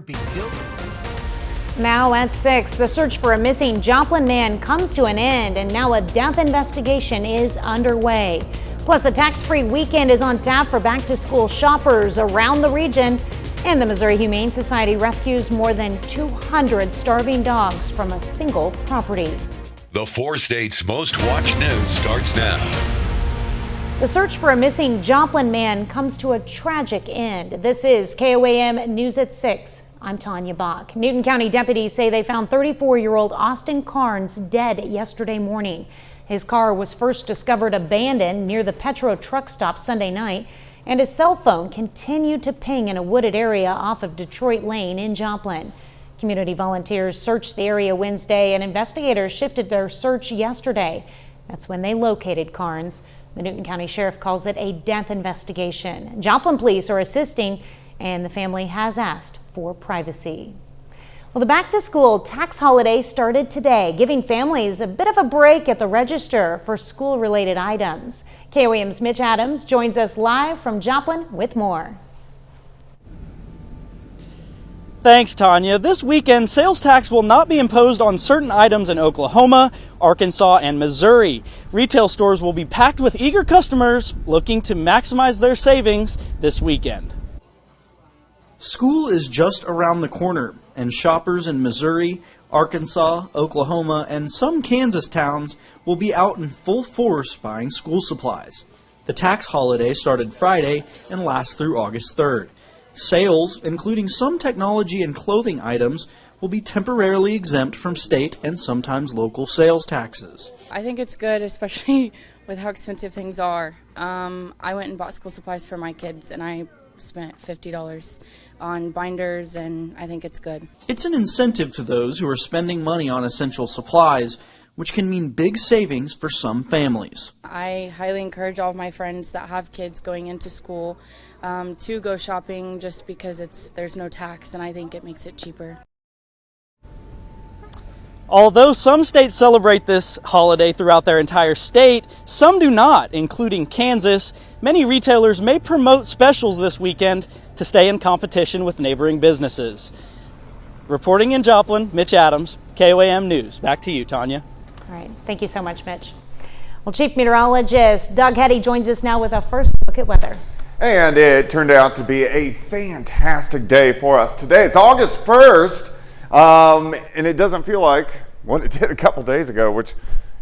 being killed. Now at 6, the search for a missing Joplin man comes to an end, and now a death investigation is underway. Plus, a tax-free weekend is on tap for back-to-school shoppers around the region. And the Missouri Humane Society rescues more than 200 starving dogs from a single property. The 4 states' most watched news starts now. The search for a missing Joplin man comes to a tragic end. This is KOAM News at 6. I'm Tanya Bach. Newton County deputies say they found 34-year-old Austin Carnes dead yesterday morning. His car was first discovered abandoned near the Petro truck stop Sunday night, and his cell phone continued to ping in a wooded area off of Detroit Lane in Joplin. Community volunteers searched the area Wednesday, and investigators shifted their search yesterday. That's when they located Carnes. The Newton County Sheriff calls it a death investigation. Joplin police are assisting, and the family has asked for privacy. Well, the back-to-school tax holiday started today, giving families a bit of a break at the register for school-related items. KOAM's Mitch Adams joins us live from Joplin with more. Thanks, Tanya. This weekend, sales tax will not be imposed on certain items in Oklahoma, Arkansas, and Missouri. Retail stores will be packed with eager customers looking to maximize their savings this weekend. School is just around the corner, and shoppers in Missouri, Arkansas, Oklahoma, and some Kansas towns will be out in full force buying school supplies. The tax holiday started Friday and lasts through August 3rd. Sales, including some technology and clothing items, will be temporarily exempt from state and sometimes local sales taxes. I think it's good, especially with how expensive things are. I went and bought school supplies for my kids, and I spent $50 on binders, and I think it's good. It's an incentive to those who are spending money on essential supplies, which can mean big savings for some families. I highly encourage all of my friends that have kids going into school to go shopping just because there's no tax, and I think it makes it cheaper. Although some states celebrate this holiday throughout their entire state, some do not, including Kansas. Many retailers may promote specials this weekend to stay in competition with neighboring businesses. Reporting in Joplin, Mitch Adams, KOAM News. Back to you, Tanya. All right. Thank you so much, Mitch. Well, Chief Meteorologist Doug Hetty joins us now with a first look at weather. And it turned out to be a fantastic day for us today. It's August 1st. And it doesn't feel like what it did a couple days ago, which,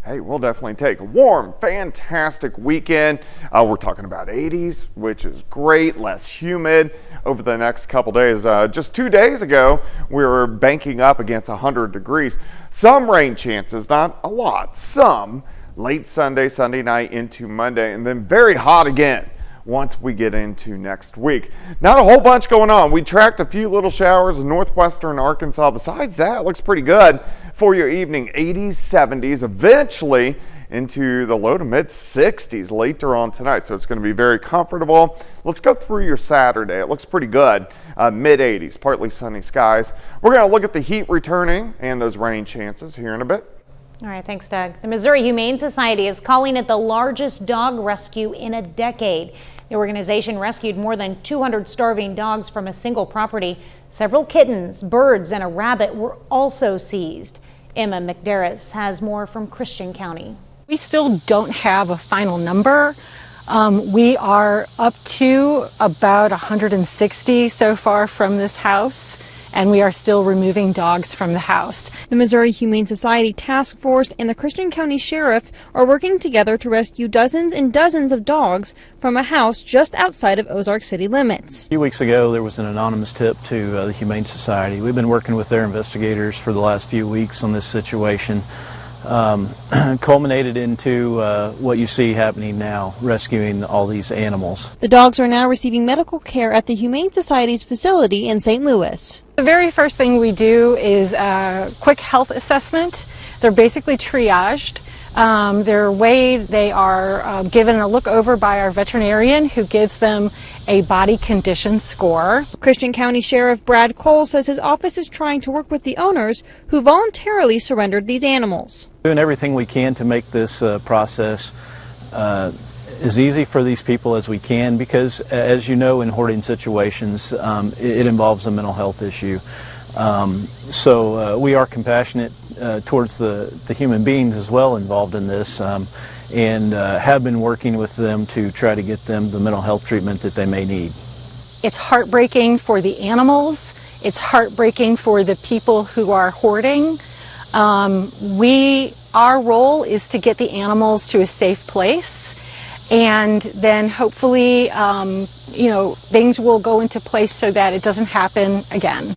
hey, we'll definitely take. A warm, fantastic weekend. We're talking about 80s, which is great, less humid over the next couple days. Just 2 days ago, we were banking up against 100 degrees. Some rain chances, not a lot, some late Sunday night into Monday, and then very hot again once we get into next week. Not a whole bunch going on. We tracked a few little showers in northwestern Arkansas. Besides that, it looks pretty good for your evening. 80s, 70s, eventually into the low to mid 60s later on tonight. So it's going to be very comfortable. Let's go through your Saturday. It looks pretty good. Mid 80s, partly sunny skies. We're going to look at the heat returning and those rain chances here in a bit. All right, thanks, Doug. The Missouri Humane Society is calling it the largest dog rescue in a decade. The organization rescued more than 200 starving dogs from a single property. Several kittens, birds, and a rabbit were also seized. Emma McDarris has more from Christian County. We still don't have a final number. We are up to about 160 so far from this house, and we are still removing dogs from the house. The Missouri Humane Society Task Force and the Christian County Sheriff are working together to rescue dozens and dozens of dogs from a house just outside of Ozark city limits. A few weeks ago, there was an anonymous tip to the Humane Society. We've been working with their investigators for the last few weeks on this situation. Culminated into what you see happening now, rescuing all these animals. The dogs are now receiving medical care at the Humane Society's facility in St. Louis. The very first thing we do is a quick health assessment. They're basically triaged. They're weighed, they are given a look over by our veterinarian who gives them a body condition score. Christian County Sheriff Brad Cole says his office is trying to work with the owners who voluntarily surrendered these animals. Doing everything we can to make this process as easy for these people as we can, because as you know, in hoarding situations, it involves a mental health issue. So we are compassionate towards the human beings as well involved in this, and have been working with them to try to get them the mental health treatment that they may need. It's heartbreaking for the animals. It's heartbreaking for the people who are hoarding. Our role is to get the animals to a safe place, and then hopefully, things will go into place so that it doesn't happen again.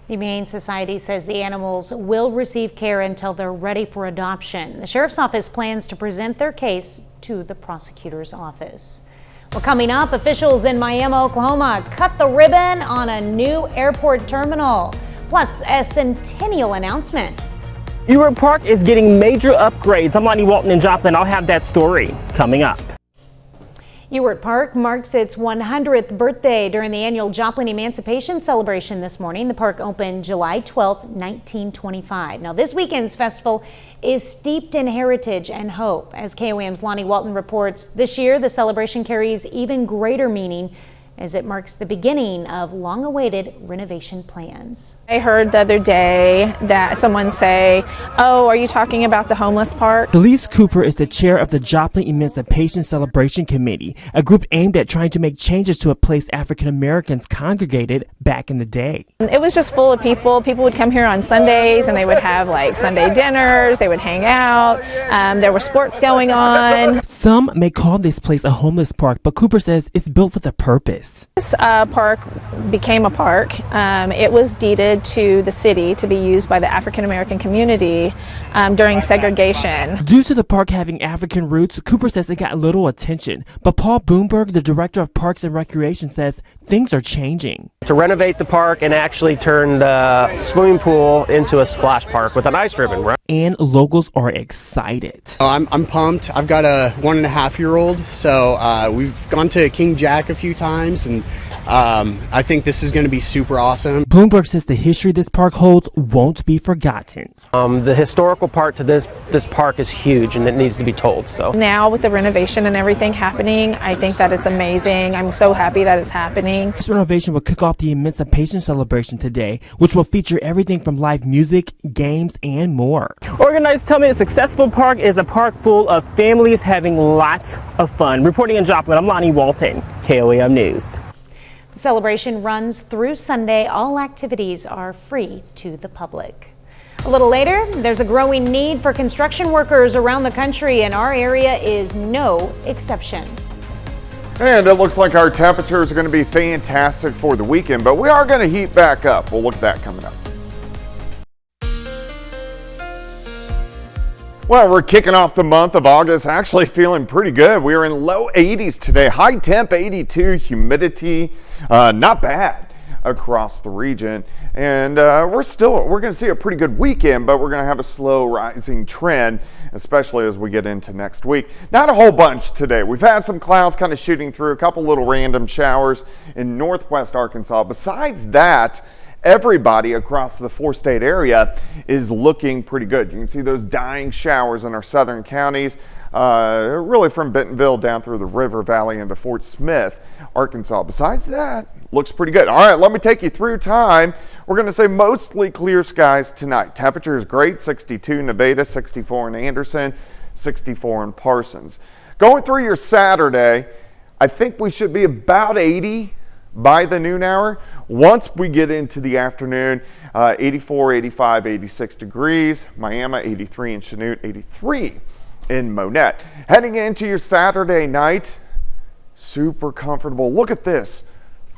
The Humane Society says the animals will receive care until they're ready for adoption. The Sheriff's Office plans to present their case to the prosecutor's office. Well, coming up, officials in Miami, Oklahoma cut the ribbon on a new airport terminal, plus a centennial announcement. Ewart Park is getting major upgrades. I'm Lonnie Walton in Joplin. I'll have that story coming up. Ewart Park marks its 100th birthday during the annual Joplin Emancipation Celebration this morning. The park opened July 12, 1925. Now, this weekend's festival is steeped in heritage and hope. As KOAM's Lonnie Walton reports, this year the celebration carries even greater meaning as it marks the beginning of long-awaited renovation plans. I heard the other day that someone say, "Oh, are you talking about the homeless park?" Elise Cooper is the chair of the Joplin Emancipation Celebration Committee, a group aimed at trying to make changes to a place African Americans congregated back in the day. It was just full of people. People would come here on Sundays and they would have like Sunday dinners, they would hang out, there were sports going on. Some may call this place a homeless park, but Cooper says it's built with a purpose. This park became a park. It was deeded to the city to be used by the African American community during segregation. Due to the park having African roots, Cooper says it got little attention. But Paul Boomberg, the director of Parks and Recreation, says things are changing. To renovate the park and actually turn the swimming pool into a splash park with an ice ribbon, right? And locals are excited. I'm pumped. I've got a 1.5-year-old, so we've gone to King Jack a few times, and I think this is going to be super awesome. Bloomberg says the history this park holds won't be forgotten. The historical part to this park is huge, and it needs to be told. So now with the renovation and everything happening, I think that it's amazing. I'm so happy that it's happening. This renovation will kick off the Emancipation Celebration today, which will feature everything from live music, games, and more. Organizers tell me a successful park is a park full of families having lots of fun. Reporting in Joplin, I'm Lonnie Walton, KOAM News. The celebration runs through Sunday. All activities are free to the public. A little later, there's a growing need for construction workers around the country, and our area is no exception. And it looks like our temperatures are going to be fantastic for the weekend, but we are going to heat back up. We'll look at that coming up. Well, we're kicking off the month of August actually feeling pretty good. We are in low 80s today, high temp 82, humidity not bad across the region. And we're going to see a pretty good weekend, but we're going to have a slow rising trend, especially as we get into next week. Not a whole bunch today. We've had some clouds kind of shooting through, a couple little random showers in northwest Arkansas. Besides that, everybody across the four-state area is looking pretty good. You can see those dying showers in our southern counties, really from Bentonville down through the River Valley into Fort Smith, Arkansas. Besides that, looks pretty good. All right, let me take you through time. We're going to say mostly clear skies tonight. Temperature is great, 62 in Nevada, 64 in Anderson, 64 in Parsons. Going through your Saturday, I think we should be about 80 by the noon hour. Once we get into the afternoon, 84, 85, 86 degrees. Miami, 83 in Chanute, 83 in Monette. Heading into your Saturday night, super comfortable. Look at this,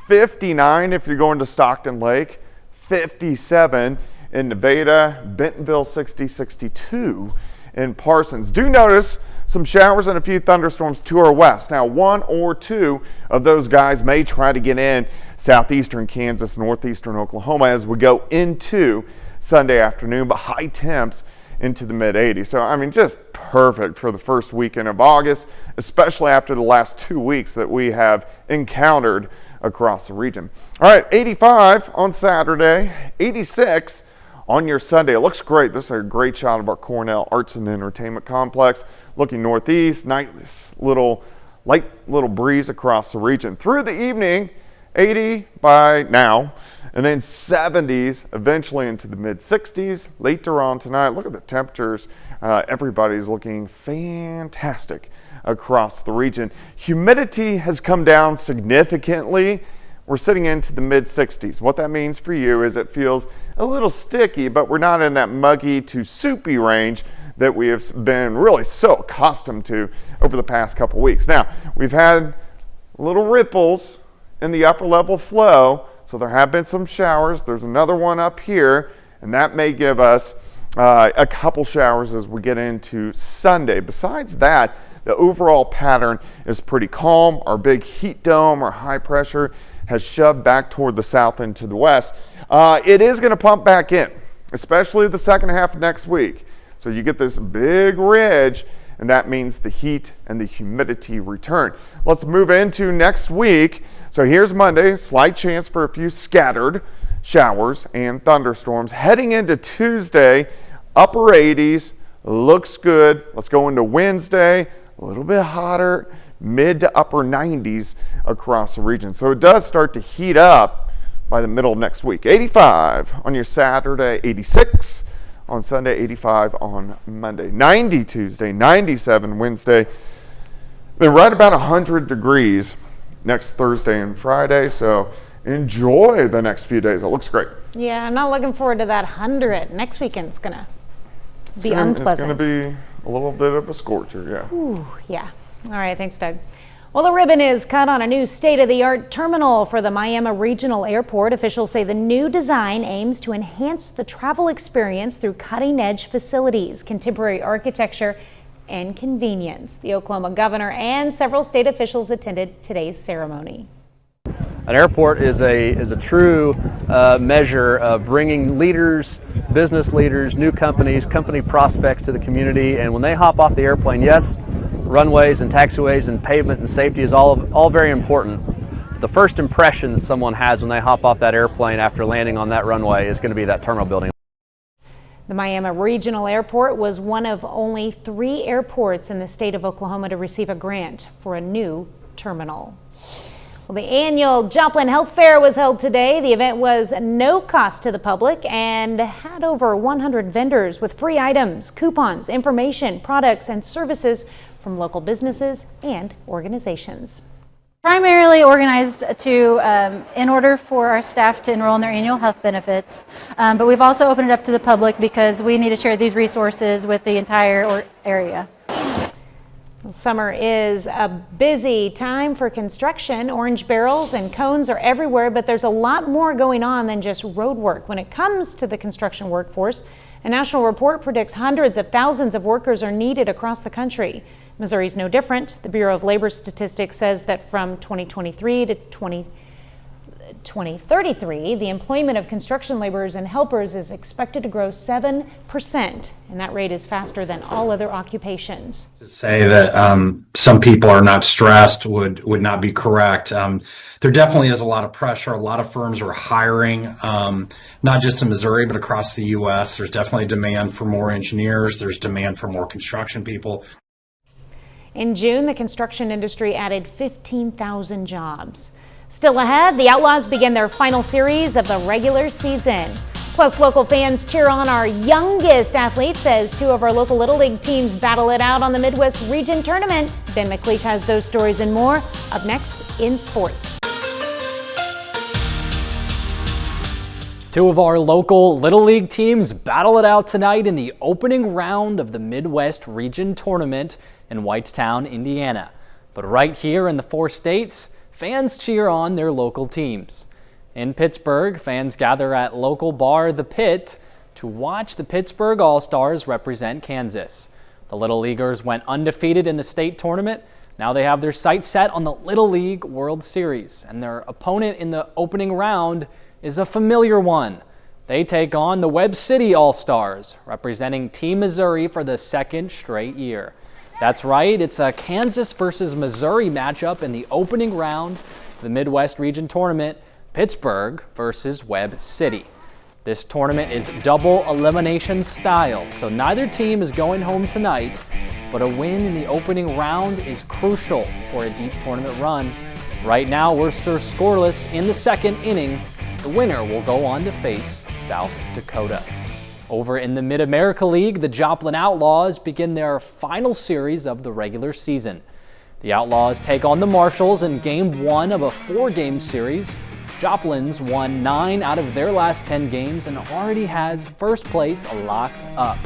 59 if you're going to Stockton Lake, 57 in Nevada, Bentonville 60, 62 in Parsons. Do notice some showers and a few thunderstorms to our west. Now, one or two of those guys may try to get in southeastern Kansas, northeastern Oklahoma as we go into Sunday afternoon, but high temps into the mid-80s. So, I mean, just perfect for the first weekend of August, especially after the last 2 weeks that we have encountered across the region. All right, 85 on Saturday, 86 on your Sunday. It looks great. This is a great shot of our Cornell Arts and Entertainment Complex. Looking northeast, nice light little breeze across the region. Through the evening, 80 by now, and then 70s, eventually into the mid-60s. Later on tonight, look at the temperatures. Everybody's looking fantastic across the region. Humidity has come down significantly. We're sitting into the mid-60s. What that means for you is it feels a little sticky, but we're not in that muggy to soupy range that we have been really so accustomed to over the past couple weeks. Now, we've had little ripples in the upper level flow, so there have been some showers. There's another one up here, and that may give us a couple showers as we get into Sunday. Besides that, the overall pattern is pretty calm. Our big heat dome, our high pressure, has shoved back toward the south and to the west. It is going to pump back in, especially the second half of next week. So you get this big ridge, and that means the heat and the humidity return. Let's move into next week. So here's Monday, slight chance for a few scattered showers and thunderstorms. Heading into Tuesday, upper 80s, looks good. Let's go into Wednesday, a little bit hotter, mid to upper 90s across the region. So it does start to heat up by the middle of next week. 85 on your Saturday, 86 on Sunday, 85 on Monday, 90 Tuesday, 97 Wednesday, then right about 100 degrees next Thursday and Friday. So enjoy the next few days. It looks great. Yeah, I'm not looking forward to that 100. Next weekend's going to be unpleasant. It's going to be a little bit of a scorcher, yeah. Ooh, yeah. All right, thanks, Doug. Well, the ribbon is cut on a new state-of-the-art terminal for the Miami Regional Airport. Officials say the new design aims to enhance the travel experience through cutting-edge facilities, contemporary architecture, and convenience. The Oklahoma governor and several state officials attended today's ceremony. An airport is a true measure of bringing leaders, business leaders, new companies, company prospects to the community. And when they hop off the airplane, yes, runways and taxiways and pavement and safety is all very important. The first impression that someone has when they hop off that airplane after landing on that runway is going to be that terminal building. The Miami Regional Airport was one of only 3 airports in the state of Oklahoma to receive a grant for a new terminal. Well, the annual Joplin Health Fair was held today. The event was no cost to the public and had over 100 vendors with free items, coupons, information, products, and services from local businesses and organizations. Primarily organized in order for our staff to enroll in their annual health benefits, but we've also opened it up to the public because we need to share these resources with the entire area. Summer is a busy time for construction. Orange barrels and cones are everywhere, but there's a lot more going on than just road work. When it comes to the construction workforce, a national report predicts hundreds of thousands of workers are needed across the country. Missouri's no different. The Bureau of Labor Statistics says that from 2023 to 2033, the employment of construction laborers and helpers is expected to grow 7%, and that rate is faster than all other occupations. To say that some people are not stressed would not be correct. There definitely is a lot of pressure. A lot of firms are hiring, not just in Missouri, but across the U.S. There's definitely demand for more engineers. There's demand for more construction people. In June, the construction industry added 15,000 jobs. Still ahead, the Outlaws begin their final series of the regular season. Plus, local fans cheer on our youngest athletes as 2 of our local Little League teams battle it out on the Midwest Region Tournament. Ben McLeish has those stories and more up next in sports. 2 of our local Little League teams battle it out tonight in the opening round of the Midwest Region Tournament in Whitestown, Indiana. But right here in the 4 states, fans cheer on their local teams. In Pittsburgh, fans gather at local bar The Pit to watch the Pittsburgh All-Stars represent Kansas. The Little Leaguers went undefeated in the state tournament. Now they have their sights set on the Little League World Series, and their opponent in the opening round is a familiar one. They take on the Webb City All-Stars, representing Team Missouri for the 2nd straight year. That's right, it's a Kansas versus Missouri matchup in the opening round of the Midwest Region Tournament, Pittsburgh versus Webb City. This tournament is double elimination style, so neither team is going home tonight, but a win in the opening round is crucial for a deep tournament run. Right now, Worcester scoreless in the second inning. The winner will go on to face South Dakota. Over in the Mid-America League, the Joplin Outlaws begin their final series of the regular season. The Outlaws take on the Marshals in Game 1 of a 4-game series. Joplin's won 9 out of their last 10 games and already has first place locked up.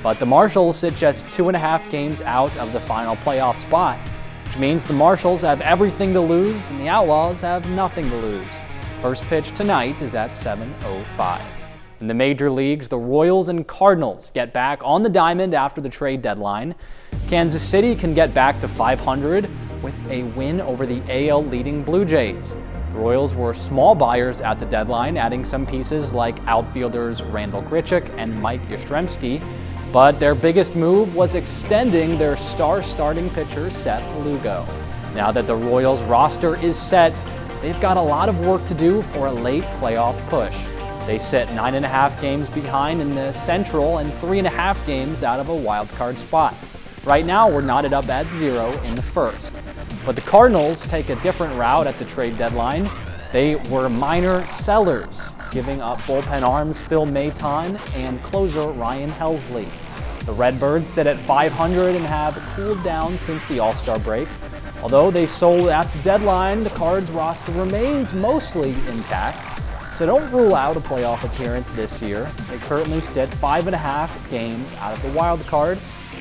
But the Marshals sit just 2.5 games out of the final playoff spot, which means the Marshals have everything to lose and the Outlaws have nothing to lose. First pitch tonight is at 7:05. In the major leagues, the Royals and Cardinals get back on the diamond after the trade deadline. Kansas City can get back to 500 with a win over the AL leading Blue Jays. The Royals were small buyers at the deadline, adding some pieces like outfielders Randall Grichuk and Mike Yastrzemski, but their biggest move was extending their star starting pitcher Seth Lugo. Now that the Royals roster is set, they've got a lot of work to do for a late playoff push. They sit 9.5 games behind in the Central and 3.5 games out of a wild card spot. Right now, we're knotted up at 0 in the first. But the Cardinals take a different route at the trade deadline. They were minor sellers, giving up bullpen arms Phil Maton and closer Ryan Helsley. The Redbirds sit at 500 and have cooled down since the All-Star break. Although they sold at the deadline, the Cards roster remains mostly intact, so don't rule out a playoff appearance this year. They currently sit 5.5 games out of the wild card.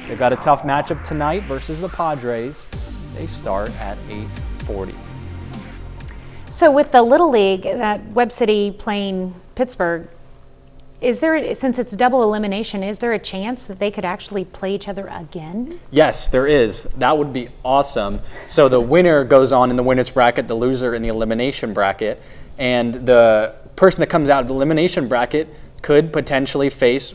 They've got a tough matchup tonight versus the Padres. They start at 8:40. So with the Little League, that Webb City playing Pittsburgh, is there, since it's double elimination, is there a chance that they could actually play each other again? Yes, there is. That would be awesome. So the winner goes on in the winner's bracket, the loser in the elimination bracket, and the person that comes out of the elimination bracket could potentially face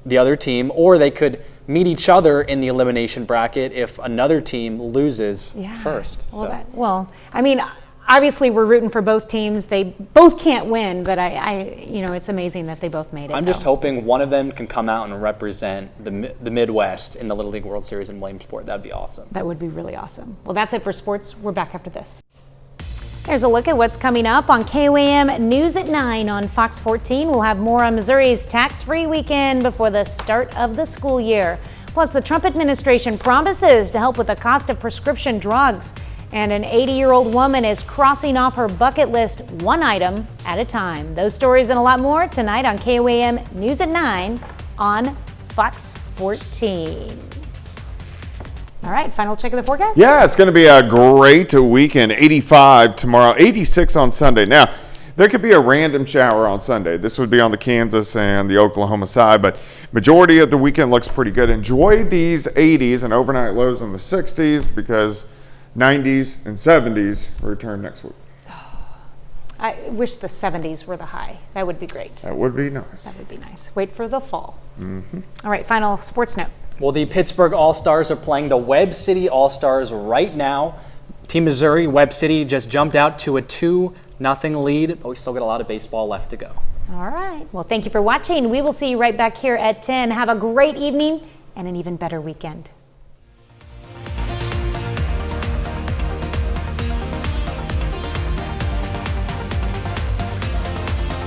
the other team, or they could meet each other in the elimination bracket if another team loses first. Well, I mean, obviously we're rooting for both teams. They both can't win, but it's amazing that they both made it. I'm just hoping one of them can come out and represent the Midwest in the Little League World Series in Williamsport. That'd be awesome. That would be really awesome. Well, that's it for sports. We're back after this. There's a look at what's coming up on KOAM News at 9 on Fox 14. We'll have more on Missouri's tax-free weekend before the start of the school year. Plus, the Trump administration promises to help with the cost of prescription drugs. And an 80-year-old woman is crossing off her bucket list one item at a time. Those stories and a lot more tonight on KOAM News at 9 on Fox 14. All right, final check of the forecast? Yeah, it's going to be a great weekend. 85 tomorrow, 86 on Sunday. Now, there could be a random shower on Sunday. This would be on the Kansas and the Oklahoma side, but majority of the weekend looks pretty good. Enjoy these 80s and overnight lows in the 60s because 90s and 70s return next week. I wish the 70s were the high. That would be great. That would be nice. That would be nice. Wait for the fall. All right, final sports note. Well, the Pittsburgh All-Stars are playing the Webb City All-Stars right now. Team Missouri, Webb City just jumped out to a 2-0 lead, but we still got a lot of baseball left to go. All right. Well, thank you for watching. We will see you right back here at 10. Have a great evening and an even better weekend.